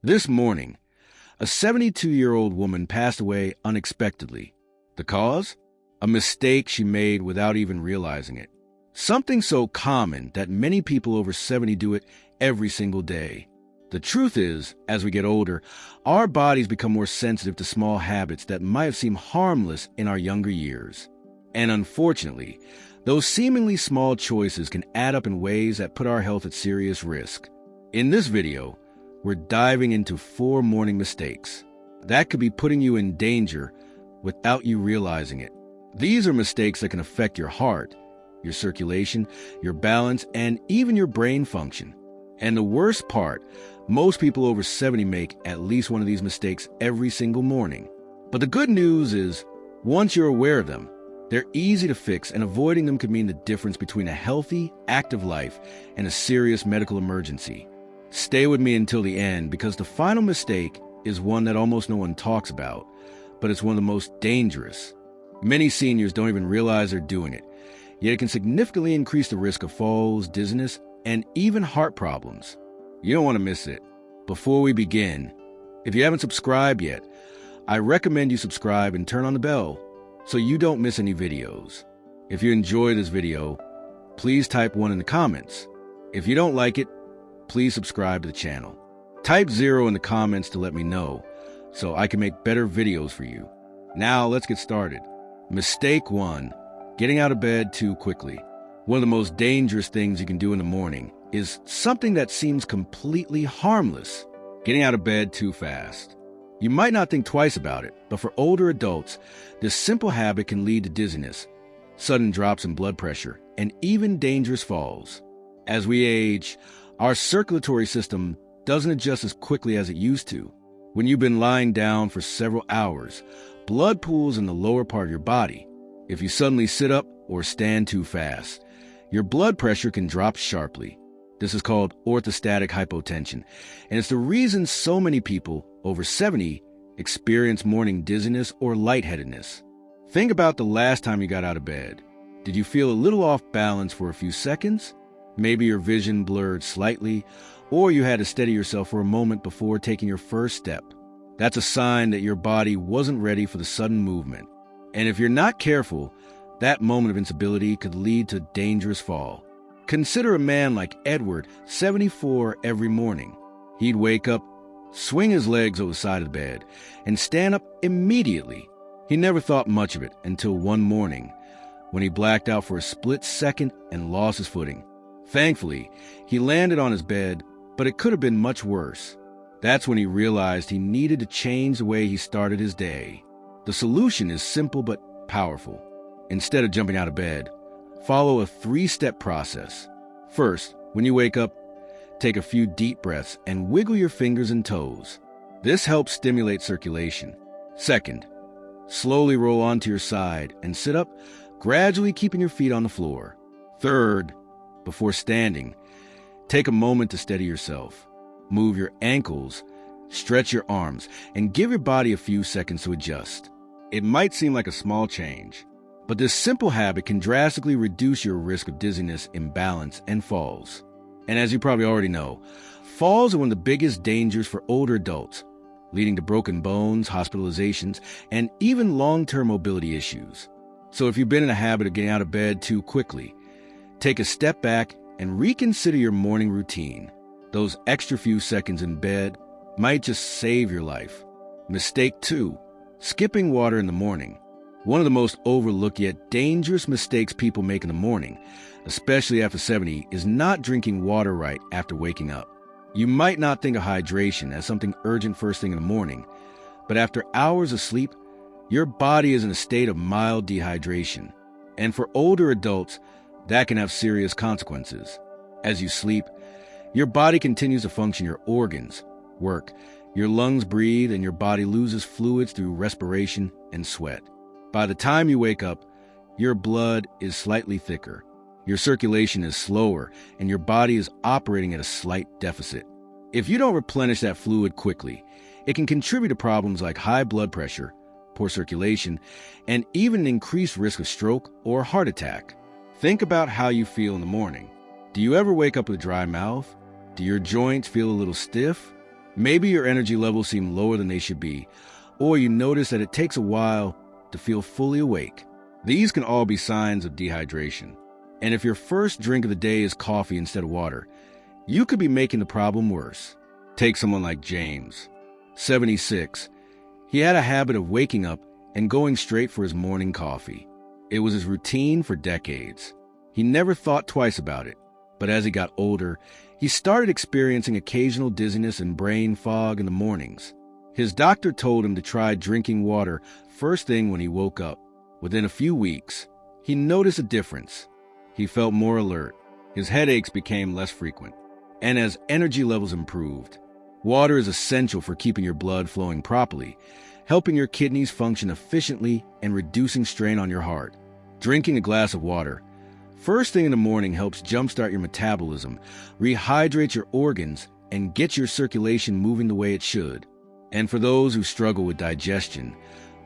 This morning, a 72-year-old woman passed away unexpectedly. The cause? A mistake she made without even realizing it. Something so common that many people over 70 do it every single day. The truth is, as we get older, our bodies become more sensitive to small habits that might have seemed harmless in our younger years. And unfortunately, those seemingly small choices can add up in ways that put our health at serious risk. In this video, we're diving into 4 morning mistakes that could be putting you in danger without you realizing it. These are mistakes that can affect your heart, your circulation, your balance, and even your brain function. And the worst part, most people over 70 make at least one of these mistakes every single morning. But the good news is, once you're aware of them, they're easy to fix, and avoiding them could mean the difference between a healthy, active life and a serious medical emergency. Stay with me until the end, because the final mistake is one that almost no one talks about, but it's one of the most dangerous. Many seniors don't even realize they're doing it, yet it can significantly increase the risk of falls, dizziness, and even heart problems. You don't want to miss it. Before we begin, if you haven't subscribed yet, I recommend you subscribe and turn on the bell so you don't miss any videos. If you enjoy this video, please type 1 in the comments. If you don't like it, please subscribe to the channel. Type 0 in the comments to let me know so I can make better videos for you. Now let's get started. Mistake 1. Getting out of bed too quickly. One of the most dangerous things you can do in the morning is something that seems completely harmless: getting out of bed too fast. You might not think twice about it, but for older adults, this simple habit can lead to dizziness, sudden drops in blood pressure, and even dangerous falls. As we age, our circulatory system doesn't adjust as quickly as it used to. When you've been lying down for several hours, blood pools in the lower part of your body. If you suddenly sit up or stand too fast, your blood pressure can drop sharply. This is called orthostatic hypotension, and it's the reason so many people over 70 experience morning dizziness or lightheadedness. Think about the last time you got out of bed. Did you feel a little off balance for a few seconds? Maybe your vision blurred slightly, or you had to steady yourself for a moment before taking your first step. That's a sign that your body wasn't ready for the sudden movement. And if you're not careful, that moment of instability could lead to a dangerous fall. Consider a man like Edward, 74, every morning. He'd wake up, swing his legs over the side of the bed, and stand up immediately. He never thought much of it until one morning, when he blacked out for a split second and lost his footing. Thankfully, he landed on his bed, but it could have been much worse. That's when he realized he needed to change the way he started his day. The solution is simple but powerful. Instead of jumping out of bed, follow a 3-step process. First, when you wake up, take a few deep breaths and wiggle your fingers and toes. This helps stimulate circulation. Second, slowly roll onto your side and sit up, gradually keeping your feet on the floor. Third, before standing, take a moment to steady yourself. Move your ankles, stretch your arms, and give your body a few seconds to adjust. It might seem like a small change, but this simple habit can drastically reduce your risk of dizziness, imbalance, and falls. And as you probably already know, falls are one of the biggest dangers for older adults, leading to broken bones, hospitalizations, and even long-term mobility issues. So if you've been in a habit of getting out of bed too quickly, take a step back and reconsider your morning routine. Those extra few seconds in bed might just save your life. Mistake 2. Skipping water in the morning. One of the most overlooked yet dangerous mistakes people make in the morning, especially after 70, is not drinking water right after waking up. You might not think of hydration as something urgent first thing in the morning, but after hours of sleep, your body is in a state of mild dehydration. And for older adults, that can have serious consequences. As you sleep, your body continues to function, your organs work, your lungs breathe, and your body loses fluids through respiration and sweat. By the time you wake up, your blood is slightly thicker, your circulation is slower, and your body is operating at a slight deficit. If you don't replenish that fluid quickly, it can contribute to problems like high blood pressure, poor circulation, and even an increased risk of stroke or heart attack. Think about how you feel in the morning. Do you ever wake up with a dry mouth? Do your joints feel a little stiff? Maybe your energy levels seem lower than they should be, or you notice that it takes a while to feel fully awake. These can all be signs of dehydration. And if your first drink of the day is coffee instead of water, you could be making the problem worse. Take someone like James, 76. He had a habit of waking up and going straight for his morning coffee. It was his routine for decades. He never thought twice about it. But as he got older, he started experiencing occasional dizziness and brain fog in the mornings. His doctor told him to try drinking water first thing when he woke up. Within a few weeks, he noticed a difference. He felt more alert. His headaches became less frequent. And as energy levels improved, water is essential for keeping your blood flowing properly, helping your kidneys function efficiently, and reducing strain on your heart. Drinking a glass of water first thing in the morning helps jumpstart your metabolism, rehydrate your organs, and get your circulation moving the way it should. And for those who struggle with digestion,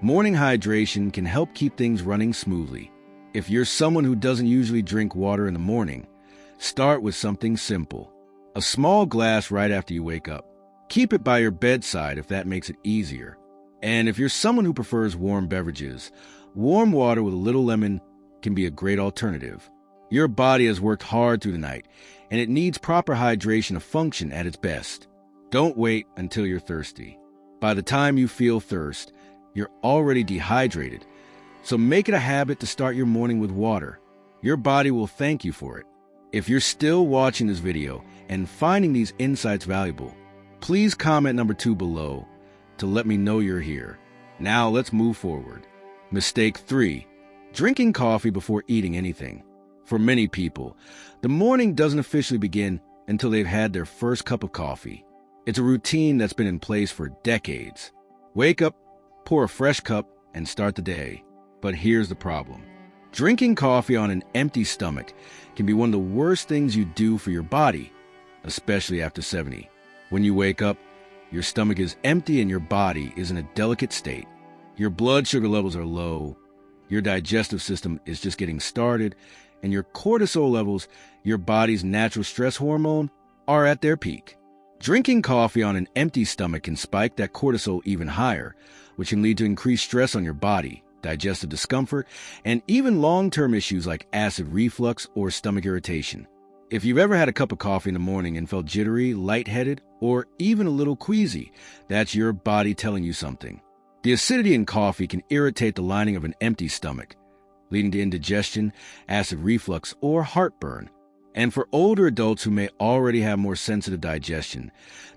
morning hydration can help keep things running smoothly. If you're someone who doesn't usually drink water in the morning, start with something simple. A small glass right after you wake up. Keep it by your bedside if that makes it easier. And if you're someone who prefers warm beverages, warm water with a little lemon can be a great alternative. Your body has worked hard through the night, and it needs proper hydration to function at its best. Don't wait until you're thirsty. By the time you feel thirst, you're already dehydrated. So make it a habit to start your morning with water. Your body will thank you for it. If you're still watching this video and finding these insights valuable, please comment number 2 below to let me know you're here. Now let's move forward. Mistake 3. Drinking coffee before eating anything. For many people, the morning doesn't officially begin until they've had their first cup of coffee. It's a routine that's been in place for decades. Wake up, pour a fresh cup, and start the day. But here's the problem. Drinking coffee on an empty stomach can be one of the worst things you do for your body, especially after 70. When you wake up, your stomach is empty and your body is in a delicate state. Your blood sugar levels are low, your digestive system is just getting started, and your cortisol levels, your body's natural stress hormone, are at their peak. Drinking coffee on an empty stomach can spike that cortisol even higher, which can lead to increased stress on your body, digestive discomfort, and even long-term issues like acid reflux or stomach irritation. If you've ever had a cup of coffee in the morning and felt jittery, lightheaded, or even a little queasy, that's your body telling you something. The acidity in coffee can irritate the lining of an empty stomach, leading to indigestion, acid reflux, or heartburn. And for older adults who may already have more sensitive digestion,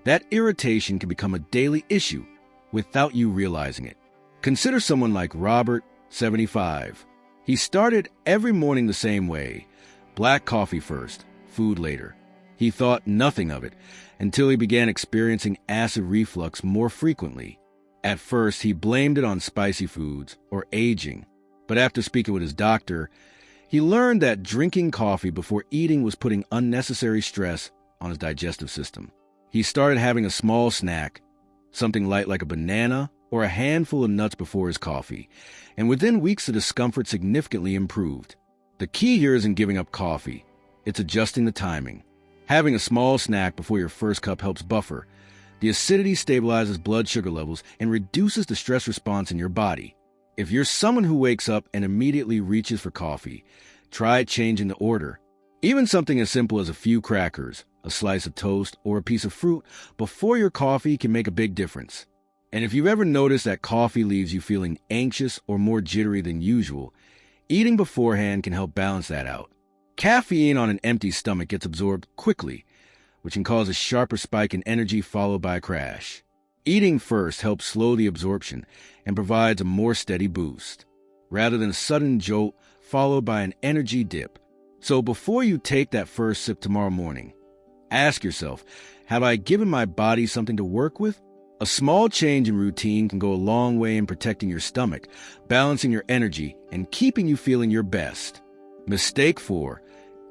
that irritation can become a daily issue without you realizing it. Consider someone like Robert, 75. He started every morning the same way: black coffee first, food later. He thought nothing of it until he began experiencing acid reflux more frequently. At first, he blamed it on spicy foods or aging. But after speaking with his doctor, he learned that drinking coffee before eating was putting unnecessary stress on his digestive system. He started having a small snack, something light like a banana or a handful of nuts before his coffee, and within weeks the discomfort significantly improved. The key here isn't giving up coffee, it's adjusting the timing. Having a small snack before your first cup helps buffer. The acidity stabilizes blood sugar levels and reduces the stress response in your body. If you're someone who wakes up and immediately reaches for coffee, try changing the order. Even something as simple as a few crackers, a slice of toast, or a piece of fruit before your coffee can make a big difference. And if you've ever noticed that coffee leaves you feeling anxious or more jittery than usual, eating beforehand can help balance that out. Caffeine on an empty stomach gets absorbed quickly, which can cause a sharper spike in energy followed by a crash. Eating first helps slow the absorption and provides a more steady boost, rather than a sudden jolt followed by an energy dip. So before you take that first sip tomorrow morning, ask yourself, have I given my body something to work with? A small change in routine can go a long way in protecting your stomach, balancing your energy, and keeping you feeling your best. Mistake 4.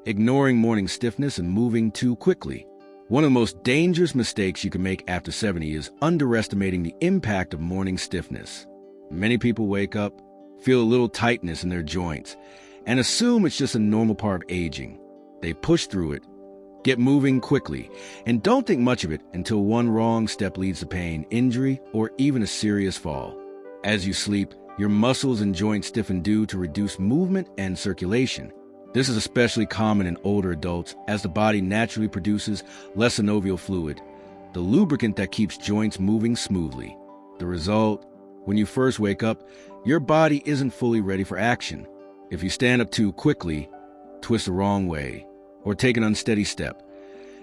Ignoring morning stiffness and moving too quickly. One of the most dangerous mistakes you can make after 70 is underestimating the impact of morning stiffness. Many people wake up, feel a little tightness in their joints, and assume it's just a normal part of aging. They push through it, Get moving quickly, and don't think much of it until one wrong step leads to pain, injury, or even a serious fall. As you sleep, your muscles and joints stiffen due to reduced movement and circulation. This is especially common in older adults as the body naturally produces less synovial fluid, the lubricant that keeps joints moving smoothly. The result, when you first wake up, your body isn't fully ready for action. If you stand up too quickly, twist the wrong way, or take an unsteady step,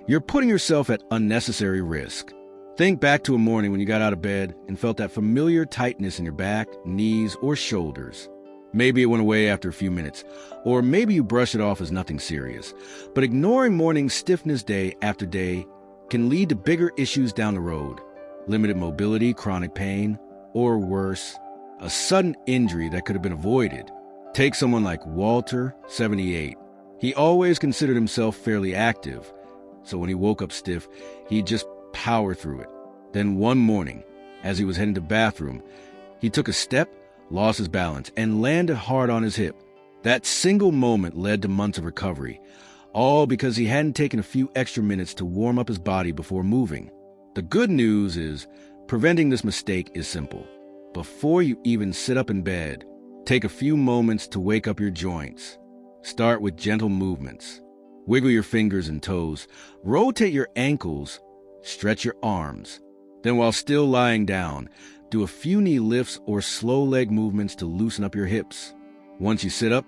you're putting yourself at unnecessary risk. Think back to a morning when you got out of bed and felt that familiar tightness in your back, knees, or shoulders. Maybe it went away after a few minutes, or maybe you brush it off as nothing serious. But ignoring morning stiffness day after day can lead to bigger issues down the road. Limited mobility, chronic pain, or worse, a sudden injury that could have been avoided. Take someone like Walter, 78. He always considered himself fairly active, so when he woke up stiff, he'd just power through it. Then one morning, as he was heading to the bathroom, he took a step, lost his balance, and landed hard on his hip. That single moment led to months of recovery, all because he hadn't taken a few extra minutes to warm up his body before moving. The good news is, preventing this mistake is simple. Before you even sit up in bed, take a few moments to wake up your joints. Start with gentle movements. Wiggle your fingers and toes, rotate your ankles, stretch your arms. Then while still lying down, do a few knee lifts or slow leg movements to loosen up your hips. Once you sit up,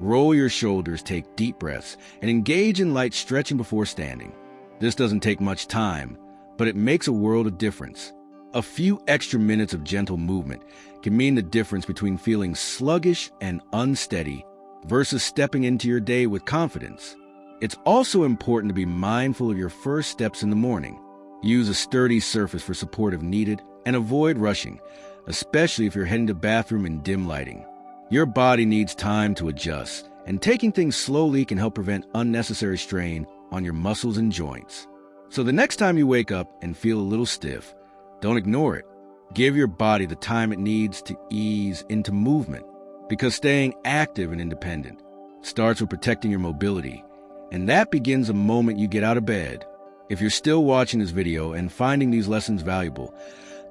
roll your shoulders, take deep breaths, and engage in light stretching before standing. This doesn't take much time, but it makes a world of difference. A few extra minutes of gentle movement can mean the difference between feeling sluggish and unsteady versus stepping into your day with confidence. It's also important to be mindful of your first steps in the morning. Use a sturdy surface for support if needed, and avoid rushing, especially if you're heading to the bathroom in dim lighting. Your body needs time to adjust, and taking things slowly can help prevent unnecessary strain on your muscles and joints. So the next time you wake up and feel a little stiff, don't ignore it. Give your body the time it needs to ease into movement, because staying active and independent starts with protecting your mobility, and that begins the moment you get out of bed. If you're still watching this video and finding these lessons valuable,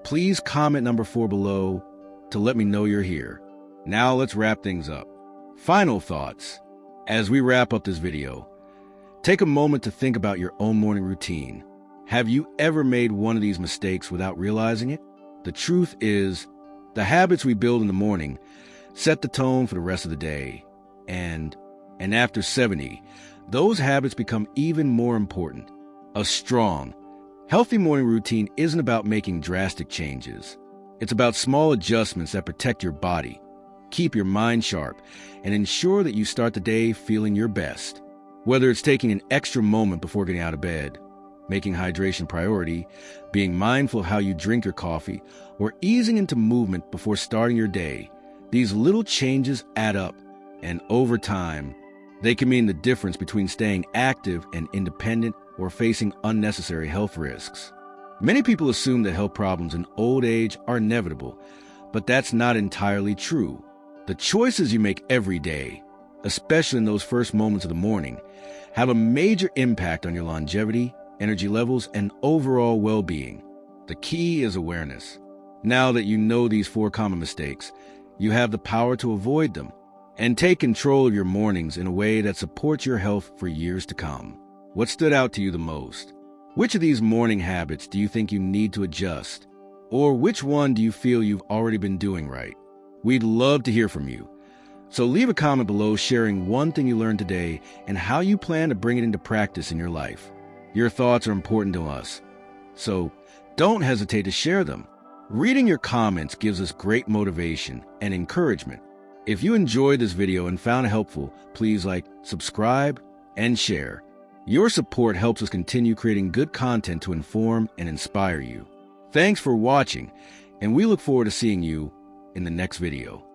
please comment number 4 below to let me know you're here. Now let's wrap things up. Final thoughts. As we wrap up this video, take a moment to think about your own morning routine. Have you ever made one of these mistakes without realizing it? The truth is, the habits we build in the morning set the tone for the rest of the day. And after 70, those habits become even more important. A strong, healthy morning routine isn't about making drastic changes. It's about small adjustments that protect your body, keep your mind sharp, and ensure that you start the day feeling your best. Whether it's taking an extra moment before getting out of bed, making hydration priority, being mindful of how you drink your coffee, or easing into movement before starting your day, these little changes add up, and over time, they can mean the difference between staying active and independent or facing unnecessary health risks. Many people assume that health problems in old age are inevitable, but that's not entirely true. The choices you make every day, especially in those first moments of the morning, have a major impact on your longevity, energy levels, and overall well-being. The key is awareness. Now that you know these 4 common mistakes, you have the power to avoid them and take control of your mornings in a way that supports your health for years to come. What stood out to you the most? Which of these morning habits do you think you need to adjust? Or which one do you feel you've already been doing right? We'd love to hear from you. So leave a comment below sharing one thing you learned today and how you plan to bring it into practice in your life. Your thoughts are important to us, so don't hesitate to share them. Reading your comments gives us great motivation and encouragement. If you enjoyed this video and found it helpful, please like, subscribe, and share. Your support helps us continue creating good content to inform and inspire you. Thanks for watching, and we look forward to seeing you in the next video.